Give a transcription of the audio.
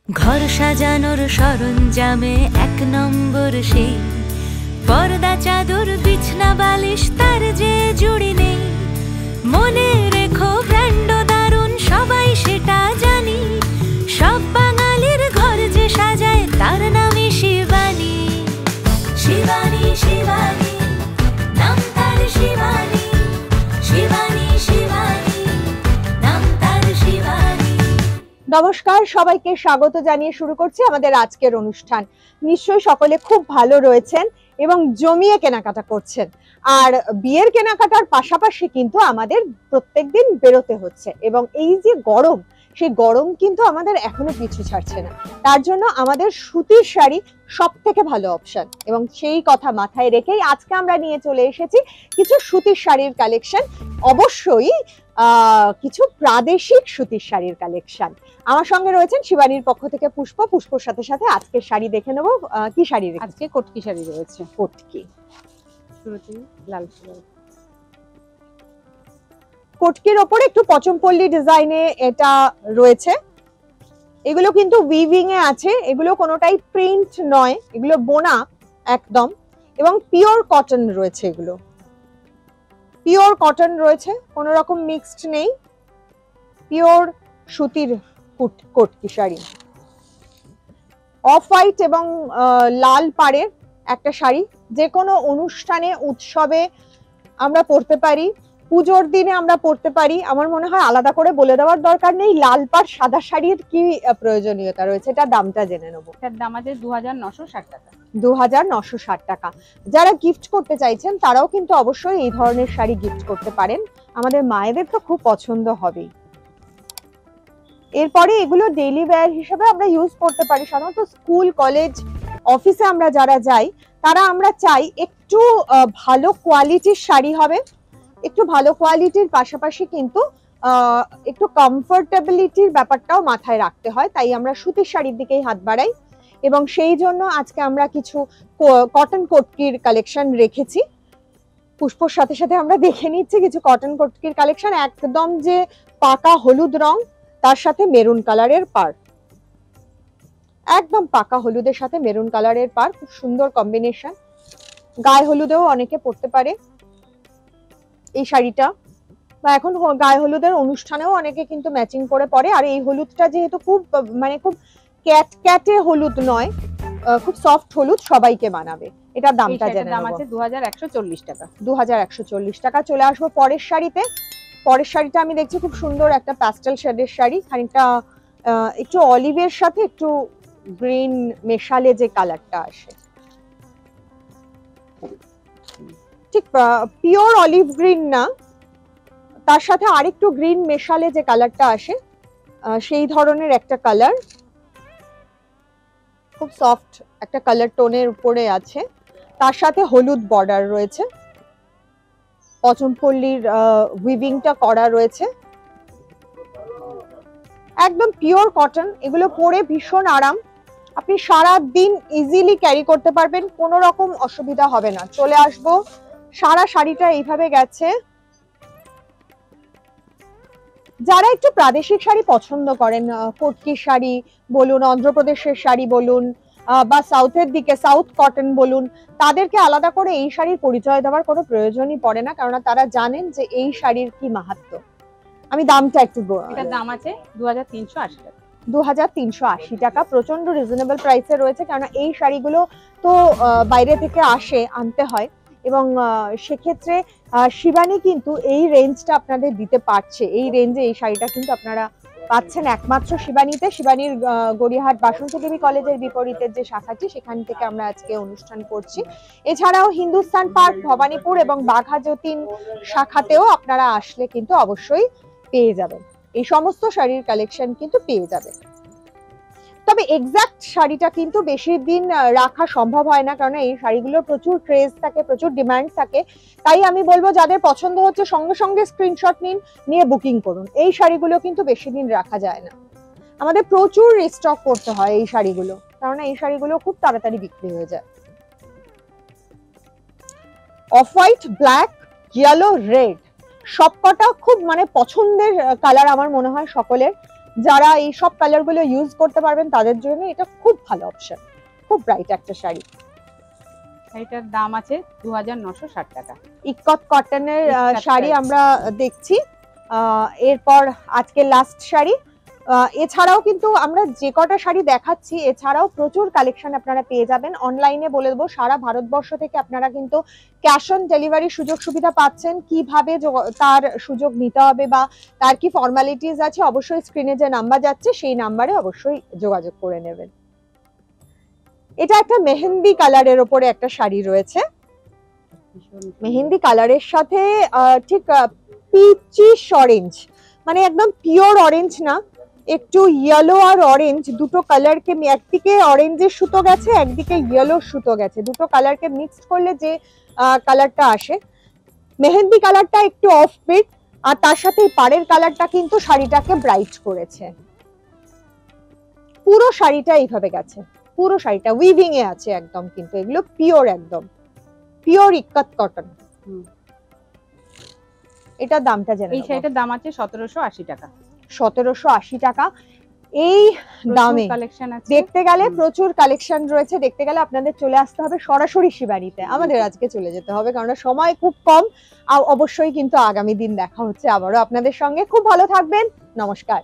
ঘর সাজানোর সরঞ্জামে এক নম্বর সেই পর্দা, চাদর, বিছনা, বালিশ, তার যে জুড়ি নেই। মনে রেখো ব্র্যান্ড দারুণ, সবাই সেটা জানি। সব বাঙালির ঘর যে সাজায় তার নামই শিবানী। শিবানী শিবানী নাম তার শিবানী। শিবানী শিবানী নাম তার শিবানী। নমস্কার, সবাইকে স্বাগত জানিয়ে শুরু করছি আমাদের আজকের অনুষ্ঠান। নিশ্চয়ই সকলে খুব ভালো রয়েছেন এবং জমিয়ে কেনাকাটা করছেন। আর বিয়ের কেনাকাটার পাশাপাশি কিন্তু আমাদের প্রত্যেকদিন বেরোতে হচ্ছে এবং এই যে গরম, সেই গরম কিন্তু আমাদের এখনো পিছু ছাড়ছে না। তার জন্য আমাদের সুতির শাড়ি সব থেকে ভালো অপশন এবং সেই কথা মাথায় রেখেই আজকে আমরা নিয়ে চলে এসেছি কিছু সুতির শাড়ির কালেকশন। অবশ্যই কিছু প্রাদেশিক সুতির শাড়ির কালেকশন। আমার সঙ্গে রয়েছেন শিবানীর পক্ষ থেকে পুষ্প। পুষ্পর সাথে সাথে আজকের শাড়ি দেখে নেবো। কি শাড়ি? আজকে কটকি শাড়ি রয়েছে। কটকি, শুরুতে লাল কালার। কটকির ওপরে একটু পচমপল্লী ডিজাইনে এটা রয়েছে। এগুলো কিন্তু উইভিং এ আছে, এগুলো কোনোটাই প্রিন্ট নয়, এগুলো বোনা একদম এবং পিওর কটন রয়েছে। এগুলো পিওর কটন রয়েছে, কোনো রকম মিক্সড নেই, পিওর সুতির কটকি শাড়ি। অফ হোয়াইট এবং লাল পাড়ের একটা শাড়ি, যে কোনো অনুষ্ঠানে উৎসবে আমরা পরতে পারি, পুজোর দিনে আমরা পরতে পারি। আমার মনে হয় আলাদা করে বলে দেওয়ার দরকার নেই লাল পাড় সাদা শাড়ির কি প্রয়োজনীয়তা রয়েছে। এটা দামটা জেনে নেবো। এটার দাম আছে 2960 টাকা। 2960 টাকা। যারা গিফট করতে চাইছেন তারাও কিন্তু অবশ্যই এই ধরনের শাড়ি গিফট করতে পারেন, আমাদের মায়েদের তো খুব পছন্দ হবেই। এরপরে এগুলো ডেইলি ওয়্যার হিসেবে আমরা ইউজ করতে পারি। সাধারণত স্কুল, কলেজ, অফিসে আমরা যারা যাই তারা আমরা চাই একটু ভালো কোয়ালিটির শাড়ি হবে। একটু ভালো কোয়ালিটির পাশাপাশি কিন্তু একটু কমফোর্টেবিলিটির ব্যাপারটাও মাথায় রাখতে হয়, তাই আমরা সুতির শাড়ির দিকেই হাত বাড়াই এবং সেই জন্য আজকে আমরা কিছু কটন কটকির কালেকশন রেখেছি। পুষ্পর সাথে সাথে আমরা দেখে নিচ্ছি কিছু কটন কটকির কালেকশন। একদম যে পাকা হলুদ রং, তার সাথে মেরুন কালারের পাড়, একদম পাকা হলুদের সাথে মেরুন কালারের পাড়, খুব সুন্দর কম্বিনেশন। গায়ে হলুদেও অনেকে পরতে পারে এই শাড়িটা, বা এখন গায়ে হলুদের অনুষ্ঠানেও অনেকে কিন্তু ম্যাচিং করে পরে। আর এই হলুদটা যেহেতু খুব খুব ক্যাটে হলুদ নয়, খুব সফট হলুদ, সবাইকে মানাবে। এটার দামটা জেনে দাম আছে 2140 টাকা। 2140 টাকা। চলে আসবো পরের শাড়িতে। পরের শাড়িটা আমি দেখছি খুব সুন্দর একটা প্যাস্টেল শেডের শাড়ি, খানিকটা একটু অলিভের সাথে একটু গ্রিন মেশালে যে কালারটা আসে, ঠিক পিওর অলিভ গ্রিন না, তার সাথে আরেকটু গ্রিন মেশালে যে কালারটা আসে সেই ধরনের একটা কালার। খুব সফট একটা কালার টোনের উপরে আছে, তার সাথে হলুদ বর্ডার রয়েছে, পচমপল্লীর উইভিংটা করা রয়েছে। একদম পিওর কটন, এগুলো পরে ভীষণ আরাম। আপনি সারা দিন ইজিলি ক্যারি করতে পারবেন, কোনো রকম অসুবিধা হবে না। চলে আসবো, সারা শাড়িটা এইভাবে গেছে। যারা একটু প্রাদেশিক শাড়ি পছন্দ করেন, কটকির শাড়ি বলুন, অন্ধ্রপ্রদেশের শাড়ি বলুন, বা সাউথের দিকে সাউথ কটন বলুন, তাদেরকে আলাদা করে এই শাড়ির পরিচয় দেওয়ার কোনো প্রয়োজনই পড়ে না, কারণ তারা জানেন যে এই শাড়ির কি মাহাত্ম্য। আমি দামটা একটু, এটার দাম আছে 2380 টাকা। 2380 টাকা, প্রচন্ড রিজনেবল প্রাইসে রয়েছে, কারণ এই শাড়িগুলো তো বাইরে থেকে আসে, আনতে হয় এবং সেক্ষেত্রে শিবানী কিন্তু এই রেঞ্জটা আপনাদের দিতে পারছে। এই রেঞ্জে এই শাড়িটা কিন্তু আপনারা পাচ্ছেন একমাত্র শিবানীতে। শিবানীর গড়িয়াহাট বাসন্তী দেবী কলেজের বিপরীতে যে শাখাটি, সেখান থেকে আমরা আজকে অনুষ্ঠান করছি। এছাড়াও হিন্দুস্তান পার্ক, ভবানীপুর এবং বাঘা যতীন শাখাতেও আপনারা আসলে কিন্তু অবশ্যই পেয়ে যাবেন, এই সমস্ত শাড়ির কালেকশন কিন্তু পেয়ে যাবেন। তবে এক্সাক্ট শাড়িটা কিন্তু বেশি দিন রাখা সম্ভব হয় না, কারণ এই শাড়িগুলোর প্রচুর ক্রেজ থাকে, প্রচুর ডিমান্ড থাকে। তাই আমি বলবো যাদের পছন্দ হচ্ছে সঙ্গে সঙ্গে স্ক্রিনশট নিয়ে বুকিং করুন। এই শাড়িগুলো কিন্তু বেশি দিন রাখা যায় না, আমাদের প্রচুর রিস্টক করতে হয় এই শাড়িগুলো, কারণ এই শাড়িগুলো খুব তাড়াতাড়ি বিক্রি হয়ে যায়। Off white, black, yellow, red, সবকটা খুব পছন্দের কালার আমার মনে হয় সকলের। যারা এই সব কালার গুলো ইউজ করতে পারবেন তাদের জন্য এটা খুব ভালো অপশন, খুব ব্রাইট একটা শাড়ি। শাড়িটার দাম আছে 2960 টাকা। ইকত কটনের ইক্কত শাড়ি type। আমরা দেখছি। এরপর আজকে লাস্ট শাড়ি। এছাড়াও কিন্তু আমরা যে কটা শাড়ি দেখাচ্ছি এছাড়াও প্রচুর কালেকশন আপনারা পেয়ে যাবেন অনলাইনে। বলে দেবো সারা ভারতবর্ষ থেকে আপনারা কিন্তু ক্যাশ অন ডেলিভারি সুযোগ সুবিধা পাচ্ছেন। কিভাবে তার সুযোগ নিতে হবে বা তার কি ফর্মালিটিস আছে অবশ্যই স্ক্রিনে যে নাম্বার যাচ্ছে সেই নাম্বারে অবশ্যই যোগাযোগ করে নেবেন। এটা একটা মেহেন্দি কালারের ওপরে একটা শাড়ি রয়েছে। মেহেন্দি কালারের সাথে ঠিক পিচিশ অরেঞ্জ, মানে একদম পিওর অরেঞ্জ না, একটু ইয়েলো আর অরেঞ্জ দুটো কালারকে, একদিকে অরেঞ্জের সুতো গেছে একদিকে ইয়েলো সুতো গেছে, দুটো কালারকে মিক্সড করলে যে কালারটা আসে। মেহেন্দি কালারটা একটু অফ বিট আর তার সাথে পাড়ের কালারটা কিন্তু শাড়িটাকে ব্রাইট করেছে। পুরো শাড়িটা এইভাবে গেছে, পুরো শাড়িটা উইভিং এ আছে একদম, কিন্তু এগুলো পিওর, একদম পিওর ইক্কত কটন। এটার দামটা জেনে এই শাড়িটার দাম আছে 1780 টাকা। 1780 টাকা। এই দামে কালেকশন আছে, দেখতে গেলে প্রচুর কালেকশন রয়েছে। দেখতে গেলে আপনাদের চলে আসতে হবে সরাসরি শিবানীতে, আমাদের আজকে চলে যেতে হবে কারণ সময় খুব কম। অবশ্যই কিন্তু আগামী দিন দেখা হচ্ছে আবারও আপনাদের সঙ্গে। খুব ভালো থাকবেন, নমস্কার।